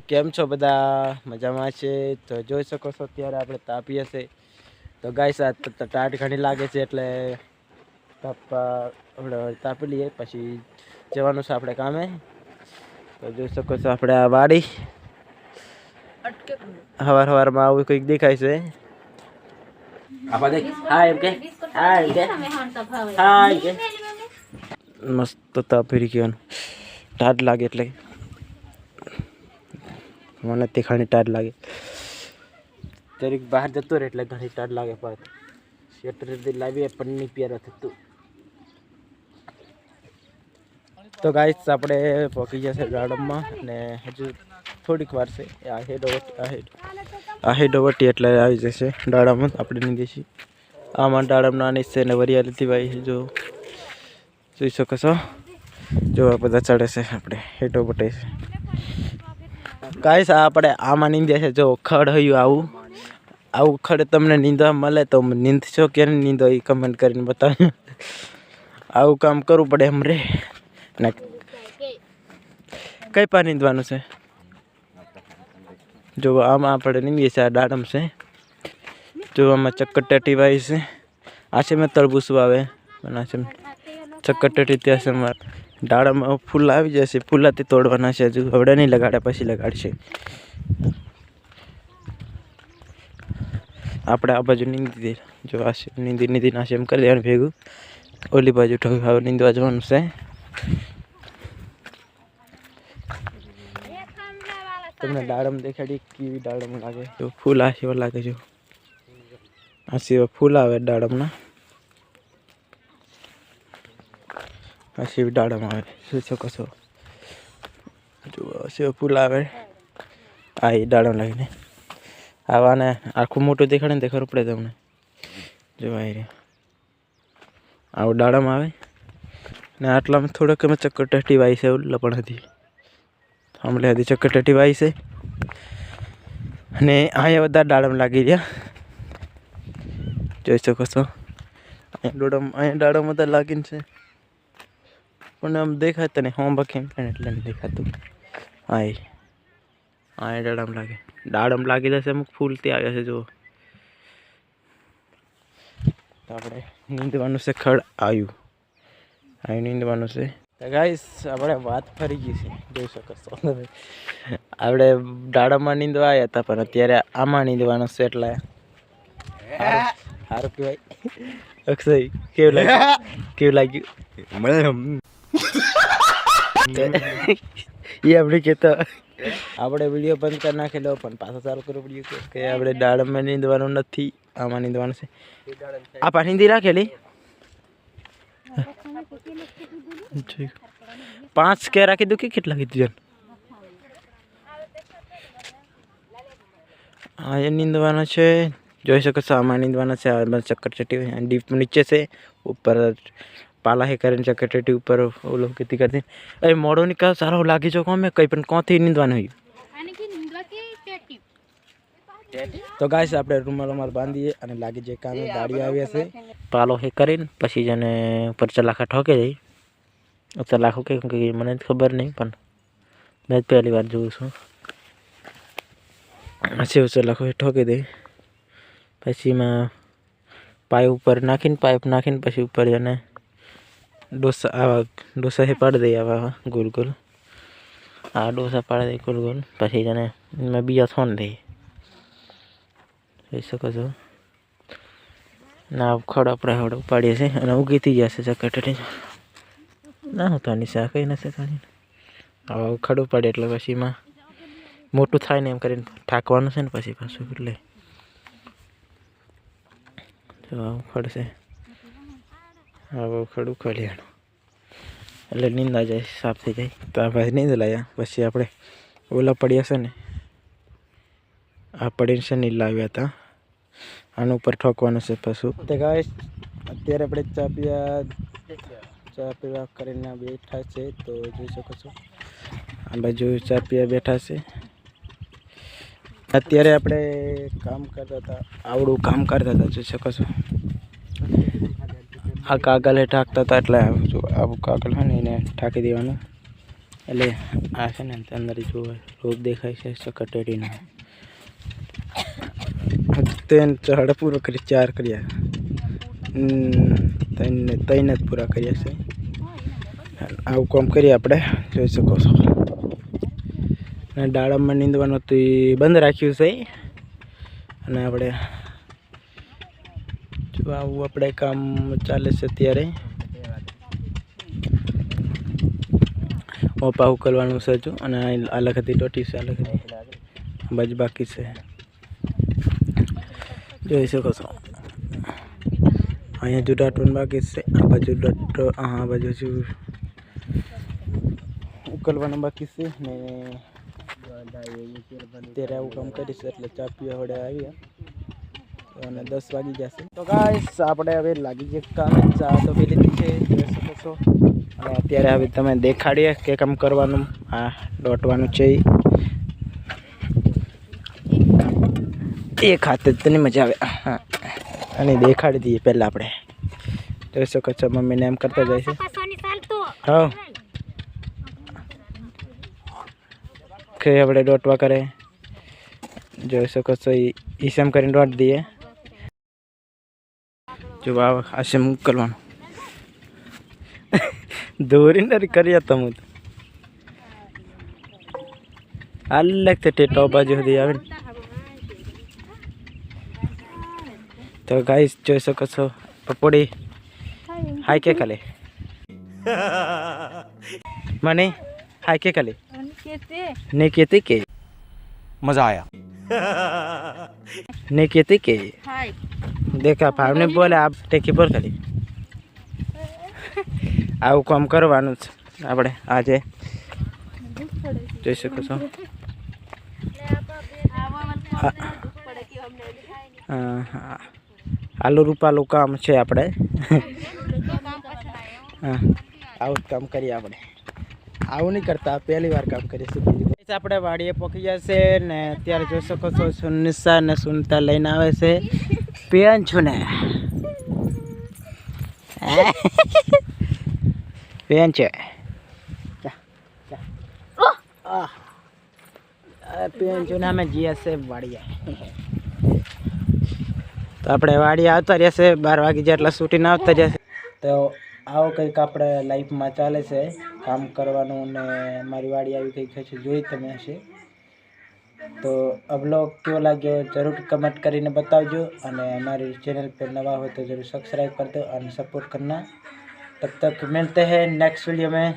કેમ છો બધા? મજામાં છે? તો જોઈ શકો છો અત્યારે આપણે તાપીએ છે. તો ગાઈસ આ ટાટ ઘણી લાગે છે એટલે તાપી લઈએ પછી જવાનું છે આપણે કામે. તો જોઈ શકો છો આપણે આ વાડી હવારમાં આવું કંઈક દેખાય છે. મસ્ત તાપી ગયો ટાટ લાગે એટલે મને તે ઘણી ટાટ લાગે. જરીક બહાર જતો રહે એટલે ઘણી ટાટ લાગે. પણ સ્વેટર લાવીએ પણ નહીં પહેરા થતું. તો ગાઈસ આપણે પહોંચી જશે ગાર્ડનમાં ને હજુ થોડીક વાર છે. આ હેડોવટી એટલે આવી જશે દાડામાં આપણે નહીં દેશી. આમાં દાડમ નાની છે ને વરિયાળીથી ભાઈ જો જોઈ શકો છો. જો બધા ચડે છે આપણે હેડો બટે છે. ગાઈસ આપણે આમાં નીંદે છે. જો ખડ હયું આવું ખડ તમને નીંદવા મળે તો નીંદશો કે નીંદો એ કમેન્ટ કરીને બતાવો. આવું કામ કરવું પડે એમ રે. ને કઈ પા નીંદવાનું છે? જો આમાં આપણે નીંદીએ છીએ. આ દાડમ છે. જો આમાં ચક્કરટેટી વાય છે. આ છે મેં તરબૂચ આવે અને આ છે ચક્કરટેટી. ત્યાં છે મારે દાડામાં ફૂલ આવી જશે. ફૂલાથી તોડવાના છે. હજુ હવડે નહીં લગાડ્યા પછી લગાડશે. આપણે આ બાજુ નીંદી દે. જો આ નીંદી નાશે એમ કરી દેવાનું ભેગું. ઓલી બાજુ હવે નીંદવા જવાનું છે. તમને દાડમ દેખાડી કેવી દાડમ લાગે. જો ફૂલ આ સેવા લાગે. જો આ સેવા ફૂલ આવે દાડમના. આ સેવી દાડમ આવે. શું શકો છો? જો સેવા ફૂલ આવે. આ એ દાડમ લાગીને આવાને આખું મોટું દેખાડે ને તે ખબર પડે તમને. જો આવું દાડમ આવે ને આટલામાં થોડોક અમે ચક્કરટેટી વાય છે. લપણ હતી હમણાં હતી ચક્કરટેટી વાય છે. અને અહીંયા બધા દાડમ લાગી રહ્યા. જોઈ શકો છો અહીંયા દાડમ બધા લાગીને છે. પણ આમ દેખાતા નહીં. હોમ બાકી એટલે નહીં દેખાતું. અહીંયા દાડમ લાગી જશે. અમુક ફૂલથી આવ્યા છે. જો આપણે નીંદવાનું છે. ખડ આવ્યું નીંદવાનું છે. ગાઈસ આપણે વાત ફરી ગઈ છે. જોઈ શકો છો આપણે દાડમમાં નીંદવા આવ્યા હતા પણ અત્યારે આમાં નીંદવાનું છે. એટલે સારું કહેવાય. અક્ષય કેવું લાગ્યું? એ આપણે કહેતા આપણે વિડીયો બંધ કરી નાખેલો પણ પાછો ચાલુ કરવો પડ્યું કે આપણે દાડમમાં નીંદવાનું નથી. આમાં નીંદવાનું છે. આ પાછી નીંદી રાખેલી 5 કે રાખી દઉં કે કેટલા કીધું? હા એ નીંદવાનો છે. જોઈ શકો છો આમાં નીંદવાના છે. ચક્કરટેટી ડીપ નીચે છે. ઉપર પાલા હે કરીને ચક્કરટેટી ઉપર ઓલો ખેતી કરતી. એ મોડો નિકાલ સારો લાગી જો કોમે કંઈ પણ કોથી નીંદવાનું હોય. તો ગાઈસ આપણે રૂમાલ બાંધીએ અને લાગી જાય કામે. દાડી આવ્યા છે. પાલો હે કરીને પછી જેને ઉપર ચલાખા ઠોકે જાય. ચલાખો કે મને ખબર નહીં પણ મેં પહેલી વાર જોઉં છું. સેવ ચલાખો ઠોકી દે પછી એમાં પાઇપ નાખીને પછી ઉપર જને ડોસા હે પાડી દઈએ. આવા ગોલ ગોલ આ ડોસા પાડી દઈએ ગોલ ગોલ. પછી જને એમાં બીજા થોન દઈએ. જોઈ શકો છો ના ખડ આપણે હળ ઉપાડીએ છીએ અને ઉગીથી જશે ચક્કરટેટી. ના હું તો નીચે કંઈ નથી કાઢી. હવે ખડ ઉપાડીએ એટલે પછી એમાં મોટું થાય ને એમ કરીને ઠાકવાનું છે ને પછી પાછું એટલે ખડ છે. હવે ખડ ઉખાડ્યાનું એટલે નીંદા જાય સાફ થઈ જાય. તો આ ભાઈ નીંદ લાવ્યા. પછી આપણે ઓલા પડ્યા છે ને આ પડીને છે ને લાવ્યા હતા. આનું ઉપર ઠોકવાનું છે પાછું. તો ગાઈસ અત્યારે આપણે ચા પીવા કરીને બેઠા છે. તો જોઈ શકો છો આ બાજુ ચા પીવા બેઠા છે. અત્યારે આપણે કામ કરતા હતા. આવડું કામ કરતા હતા. જોઈ શકો છો આ કાગળ ઢાંકતા હતા. એટલે આવું કાગળ હોય ને એને ઢાંકી દેવાનું. એટલે આ છે ને અંદર જો રોપ દેખાય છે સકટેડીનો. ત્રણ ચડ પૂરો કરી 4 કર્યા, 3 જ પૂરા કર્યા છે. આવું કામ કરીએ આપણે, જોઈ શકો છો. અને દાડમમાં નીંદવાનું તો બંધ રાખ્યું છે. અને આપણે જો આવું આપણે કામ ચાલે છે અત્યારે. ઓપા ઉકલવાનું છે હજુ. અને અલગ હતી ટોટી છે, અલગ હતી બાજુ બાકી છે, જોઈ શકો છો. અહીંયા જો દાટવાનું બાકી છે, આ બાજુ દાટો, આ બાજુ હજુ ઉકલવાનું બાકી છે. ને અત્યારે આવું કામ કરીશ એટલે ચા પીવા વડે આવ્યા અને 10 વાગી જશે. તો ગાઈસ આપણે હવે લાગી જઈએ કામ. ચા તો પી લીધી છે, જોઈ શકો છો. અને અત્યારે હવે તમે દેખાડીએ કે કામ કરવાનું. આ દોટવાનું છે, એક હાથે તને મજા આવે. હા, અને દેખાડી દઈએ પહેલાં આપણે. જોઈ શકો છો મમ્મીને એમ કરતા જાય છે. હા કે આપણે દોટવા કરે, જોઈ શકો છો. એ સેમ કરીને દોટ દઈએ. જો આ સેમ કરવાનું દોરી નથી કરીએ તમે અલગ છે ટેટો બાજુ સુધી આવે ને. તો ગાઈસ જોઈ શકો છો પપોડી હાય કે ખાલે મને हाय के कले नहीं कहते के मजा आया नहीं कहते के देखा भावने बोले आप टेकी पर खाली આવું કામ કરવાનું છે આપણે આજે, જોઈ શકો છો. આલુ રૂપાલું કામ છે આપણે. હા, આવું કામ કરીએ આપણે. આવું નહીં કરતા, પહેલી વાર કામ કરીશું. આપણે વાડીએ પહોંચી જશે ને અત્યારે જોઈ શકો છો સુનિશા ને સુનિતા લઈને આવે છે પેન છું ને પેન છે પેન છું ને અમે જઈએ છે વાડીએ. તો આપણે વાડીએ આવતા રહેશે 12 વાગી જાય એટલે છૂટીને આવતા રહેશે. તો આવો કંઈક આપણે લાઈફમાં ચાલે છે કામ કરવાનું. ને મારી વાડી આવી કંઈક હશે, જોઈ તમે હશે. તો આ બ્લોગ કેવો લાગ્યો જરૂર કમેન્ટ કરીને बतावજો. અને हमारी चैनल पर नवा हो तो जरूर सब्सक्राइब कर दो और सपोर्ट करना. तब तक मिलते हैं नेक्स्ट वीडियो में.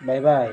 Bye bye.